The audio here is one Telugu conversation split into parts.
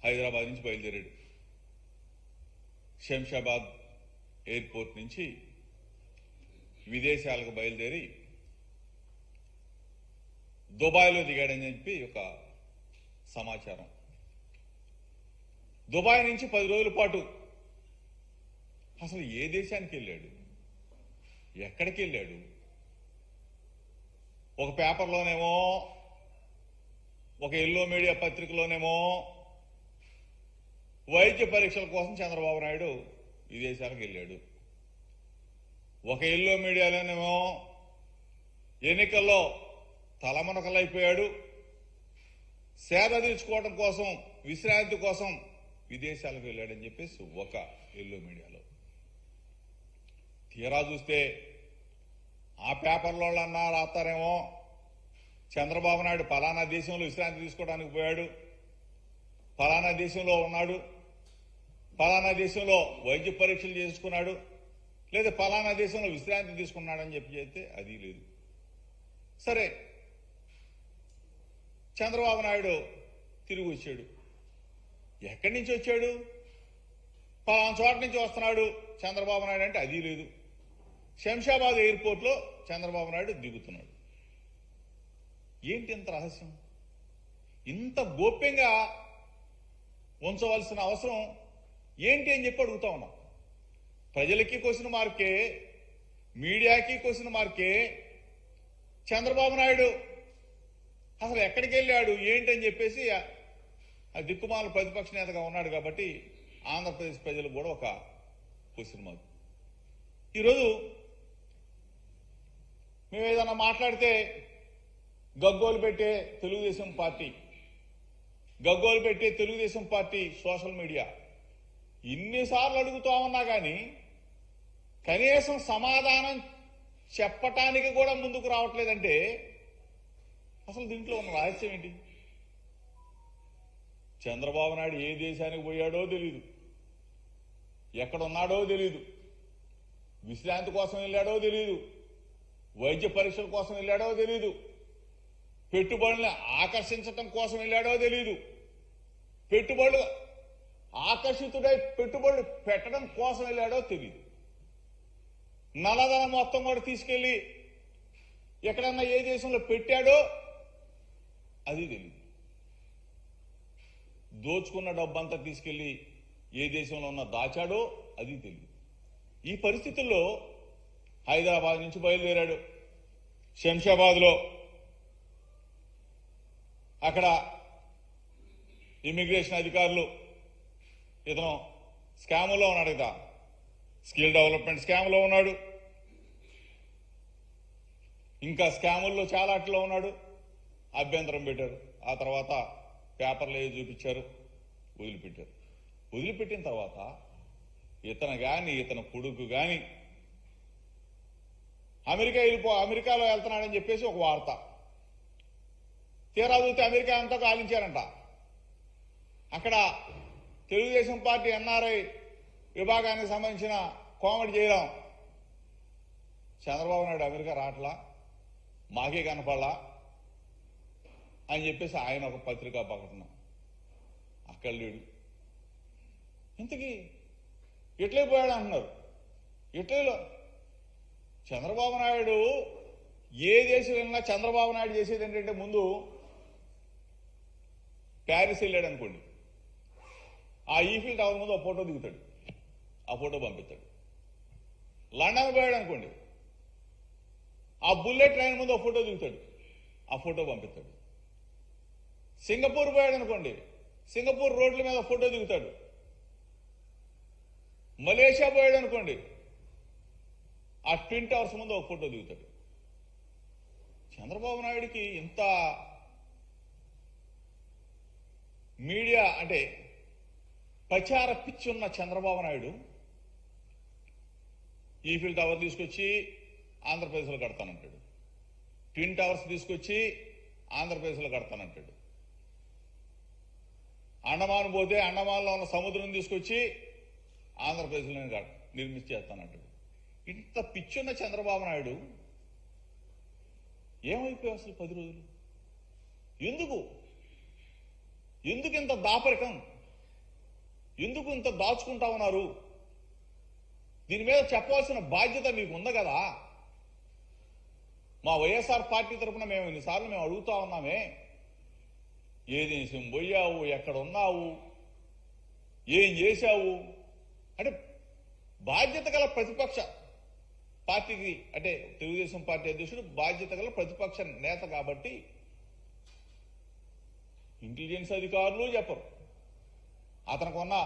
హైదరాబాద్ నుంచి బయలుదేరాడు. శంషాబాద్ ఎయిర్పోర్ట్ నుంచి విదేశాలకు బయలుదేరి దుబాయ్లో దిగాడని చెప్పి ఒక సమాచారం. దుబాయ్ నుంచి 10 రోజుల పాటు అసలు ఏ దేశానికి వెళ్ళాడు, ఎక్కడికి వెళ్ళాడు? ఒక పేపర్లోనేమో, ఒక ఎల్లో మీడియా పత్రికలోనేమో వైద్య పరీక్షల కోసం చంద్రబాబు నాయుడు విదేశాలకు వెళ్ళాడు. ఒక ఎల్లో మీడియాలోనేమో ఎన్నికల్లో తలమునకలైపోయాడు, సేద తీర్చుకోవడం కోసం, విశ్రాంతి కోసం విదేశాలకు వెళ్ళాడని చెప్పేసి ఒక ఎల్లో మీడియాలో. తీరా చూస్తే ఆ పేపర్లో అన్నా రాస్తారేమో చంద్రబాబు నాయుడు ఫలానా దేశంలో విశ్రాంతి తీసుకోవడానికి పోయాడు, ఫలానా దేశంలో ఉన్నాడు, ఫలానా దేశంలో వైద్య పరీక్షలు చేసుకున్నాడు, లేదా ఫలానా దేశంలో విశ్రాంతి తీసుకున్నాడని చెప్పి చెప్తే అది లేదు. సరే, చంద్రబాబు నాయుడు తిరిగి వచ్చాడు. ఎక్కడి నుంచి వచ్చాడు? ఫలానా చోట నుంచి వస్తున్నాడు చంద్రబాబు నాయుడు అంటే అది లేదు. శంషాబాద్ ఎయిర్పోర్ట్లో చంద్రబాబు నాయుడు దిగుతున్నాడు. ఏంటి ఇంత రహస్యం? ఇంత గోప్యంగా ఉంచవలసిన అవసరం ఏంటి అని చెప్పి అడుగుతా ఉన్నాం. ప్రజలకి క్వశ్చన్ మార్కే, మీడియాకి క్వశ్చన్ మార్కే. చంద్రబాబు నాయుడు అసలు ఎక్కడికి వెళ్ళాడు ఏంటి అని చెప్పేసి ఆ దిక్కుమాల ప్రతిపక్ష నేతగా ఉన్నాడు కాబట్టి ఆంధ్రప్రదేశ్ ప్రజలకు కూడా ఒక క్వశ్చన్ మార్క్. ఈరోజు మేము ఏదన్నా మాట్లాడితే గగ్గోలు పెట్టే తెలుగుదేశం పార్టీ సోషల్ మీడియా ఇన్నిసార్లు అడుగుతా ఉన్నా కానీ కనీసం సమాధానం చెప్పటానికి కూడా ముందుకు రావట్లేదంటే అసలు దీంట్లో ఉన్న రహస్యం ఏంటి? చంద్రబాబు నాయుడు ఏ దేశానికి పోయాడో తెలీదు, ఎక్కడున్నాడో తెలీదు, విశ్రాంతి కోసం వెళ్ళాడో తెలీదు, వైద్య పరీక్షల కోసం వెళ్ళాడో తెలీదు, పెట్టుబడులను ఆకర్షించటం కోసం వెళ్ళాడో తెలీదు, పెట్టుబడులు ఆకర్షితుడై పెట్టుబడులు పెట్టడం కోసం వెళ్ళాడో తెలీదు. నల్లధనం మొత్తం కూడా తీసుకెళ్లి ఎక్కడన్నా ఏ దేశంలో పెట్టాడో అది తెలీదు. దోచుకున్న డబ్బంతా తీసుకెళ్లి ఏ దేశంలో ఉన్న దాచాడో అది తెలియదు. ఈ పరిస్థితుల్లో హైదరాబాద్ నుంచి బయలుదేరాడు. శంషాబాద్లో అక్కడ ఇమిగ్రేషన్ అధికారులు ఇతను స్కామ్లో ఉన్నాడు కదా, స్కిల్ డెవలప్మెంట్ స్కామ్లో ఉన్నాడు, ఇంకా స్కాముల్లో చాలా అట్లో ఉన్నాడు. అభ్యంతరం పెట్టారు. ఆ తర్వాత పేపర్లు ఏవి చూపించారు, వదిలిపెట్టారు. వదిలిపెట్టిన తర్వాత ఇతను కానీ ఇతను కొడుకు కానీ అమెరికాలో వెళ్తున్నాడని చెప్పేసి ఒక వార్త. తీరా చూస్తే అమెరికా అంతా కాలించారంట. అక్కడ తెలుగుదేశం పార్టీ ఎన్ఆర్ఐ విభాగానికి సంబంధించిన కోమటి జయరాం, చంద్రబాబు నాయుడు అమెరికా రావట్లా, మాకే కనపడలా అని చెప్పేసి ఆయన ఒక పత్రికా ప్రకటన. అక్కడ లేడు. ఇంతకీ ఇటలీ పోయాడు అంటున్నారు. ఇటలీలో చంద్రబాబు నాయుడు ఏ దేశం వెళ్ళినా చంద్రబాబు నాయుడు చేసేది ఏంటంటే ముందు ప్యారిస్ వెళ్ళాడు అనుకోండి, ఆ ఈఫిల్ టవర్ ముందు ఒక ఫోటో దిగుతాడు, ఆ ఫోటో పంపిస్తాడు. లండన్ పోయాడు అనుకోండి, ఆ బుల్లెట్ ట్రైన్ ముందు ఒక ఫోటో దిగుతాడు, ఆ ఫోటో పంపిస్తాడు. సింగపూర్ పోయాడు అనుకోండి, సింగపూర్ రోడ్ల మీద ఫోటో దిగుతాడు. మలేషియా పోయాడు అనుకోండి, ఆ ట్విన్ టవర్స్ ముందు ఒక ఫోటో దిగుతాడు. చంద్రబాబు నాయుడికి ఇంత మీడియా అంటే ప్రచార పిచ్చి ఉన్న చంద్రబాబు నాయుడు ఈఫిల్ టవర్ తీసుకొచ్చి ఆంధ్రప్రదేశ్లో కడతానంటాడు, ట్విన్ టవర్స్ తీసుకొచ్చి ఆంధ్రప్రదేశ్లో కడతానంటాడు, అండమాన్ పోతే అండమాన్లో ఉన్న సముద్రం తీసుకొచ్చి ఆంధ్రప్రదేశ్లో నిర్మించేస్తానంటాడు. ఇంత పిచ్చున్న చంద్రబాబు నాయుడు ఏమైపోయావు అసలు 10 రోజులు? ఎందుకు ఇంత దాపరికం? ఎందుకు ఇంత దాచుకుంటా ఉన్నారు? దీని మీద చెప్పవలసిన బాధ్యత మీకు ఉంది కదా. మా వైఎస్ఆర్ పార్టీ తరఫున మేము ఇన్నిసార్లు మేము అడుగుతా ఉన్నామే, ఏ దేశం పోయావు, ఎక్కడ ఉన్నావు, ఏం చేశావు అంటే బాధ్యత గల ప్రతిపక్ష పార్టీకి, అంటే తెలుగుదేశం పార్టీ అధ్యక్షుడు బాధ్యత గల ప్రతిపక్ష నేత కాబట్టి ఇంటెలిజెన్స్ అధికారులు చెప్పరు. అతనికి ఉన్న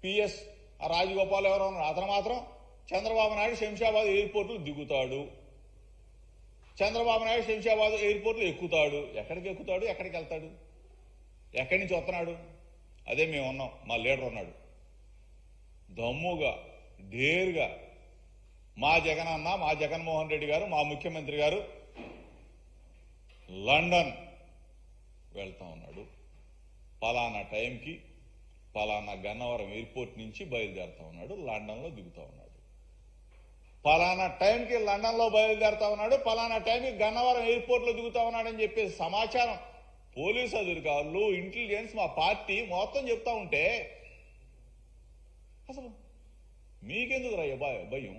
పిఎస్ రాజగోపాల్ ఎవరో ఉన్నారు, అతను మాత్రం చంద్రబాబు నాయుడు శంషాబాద్ ఎయిర్పోర్ట్లో దిగుతాడు, చంద్రబాబు నాయుడు శంషాబాద్ ఎయిర్పోర్ట్లో ఎక్కుతాడు. ఎక్కడికి ఎక్కుతాడు, ఎక్కడికి వెళ్తాడు, ఎక్కడి నుంచి వస్తున్నాడు? అదే మేము ఉన్నాం, మా లీడర్ ఉన్నాడు. దమ్ముగా ఢేరుగా మా జగన్ అన్న, మా జగన్మోహన్ రెడ్డి గారు, మా ముఖ్యమంత్రి గారు లండన్ వెళ్తా ఉన్నాడు. పలానా టైంకి పలానా గన్నవరం ఎయిర్పోర్ట్ నుంచి బయలుదేరుతా ఉన్నాడు, లండన్లో దిగుతా ఉన్నాడు. పలానా టైంకి లండన్లో బయలుదేరుతా ఉన్నాడు, పలానా టైంకి గన్నవరం ఎయిర్పోర్ట్లో దిగుతా ఉన్నాడని చెప్పే సమాచారం పోలీసు అధికారులు, ఇంటెలిజెన్స్, మా పార్టీ మొత్తం చెప్తా ఉంటే అసలు మీకెందుకు రా భయం?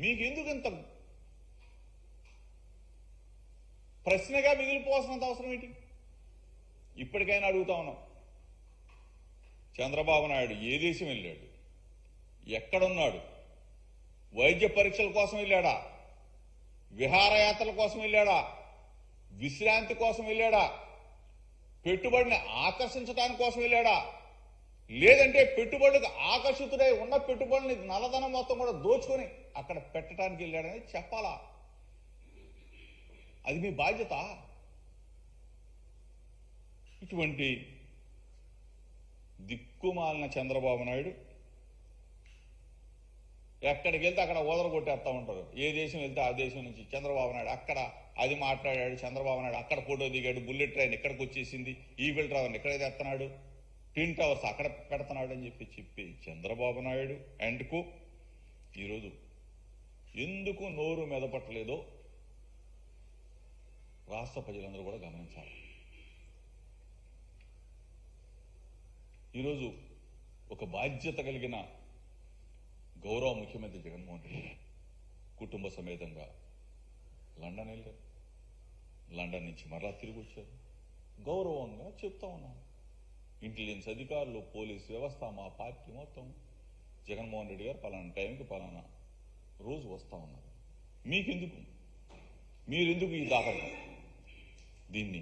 మీకెందుకు ఇంత ప్రశ్నగా మిగిలిపోవాల్సినంత అవసరం ఏంటి? ఇప్పటికైనా అడుగుతా ఉన్నాం, చంద్రబాబు నాయుడు ఏ దేశం వెళ్ళాడు, ఎక్కడున్నాడు? వైద్య పరీక్షల కోసం వెళ్ళాడా, విహారయాత్రల కోసం వెళ్ళాడా, విశ్రాంతి కోసం వెళ్ళాడా, పెట్టుబడిని ఆకర్షించడానికి కోసం వెళ్ళాడా, లేదంటే పెట్టుబడులకు ఆకర్షితుడై ఉన్న పెట్టుబడిని నల్లధనం మొత్తం కూడా దోచుకొని అక్కడ పెట్టడానికి వెళ్ళాడని చెప్పాలా? అది మీ బాధ్యత. ఇటువంటి దిక్కుమాలిన చంద్రబాబు నాయుడు ఎక్కడికి వెళ్తే అక్కడ ఓదరగొట్టేస్తా ఉంటారు. ఏ దేశం వెళ్తే ఆ దేశం నుంచి చంద్రబాబు నాయుడు అక్కడ అది మాట్లాడాడు, చంద్రబాబు నాయుడు అక్కడ ఫోటో దిగాడు, బుల్లెట్ ట్రైన్ ఇక్కడికి వచ్చేసింది, ఈవిల్ ట్రావెల్ ఇక్కడ తెస్తున్నాడు, ట్విన్ టవర్స్ అక్కడ పెడుతున్నాడు అని చెప్పి చంద్రబాబు నాయుడు అండ్కు ఈరోజు ఎందుకు నోరు మెదపట్టలేదో రాష్ట్ర ప్రజలందరూ కూడా గమనించాలి. ఈరోజు ఒక బాధ్యత కలిగిన గౌరవ ముఖ్యమంత్రి జగన్మోహన్ రెడ్డి కుటుంబ సమేతంగా లండన్ వెళ్ళారు, లండన్ నుంచి మరలా తిరిగి వచ్చారు. గౌరవంగా చెప్తా ఉన్నాం, ఇంటెలిజెన్స్ అధికారులు, పోలీసు వ్యవస్థ, మా పార్టీ మొత్తం జగన్మోహన్ రెడ్డి గారు పలానా టైంకి పలానా రోజు వస్తా ఉన్నారు. మీరెందుకు ఈ దాఖలు దీన్ని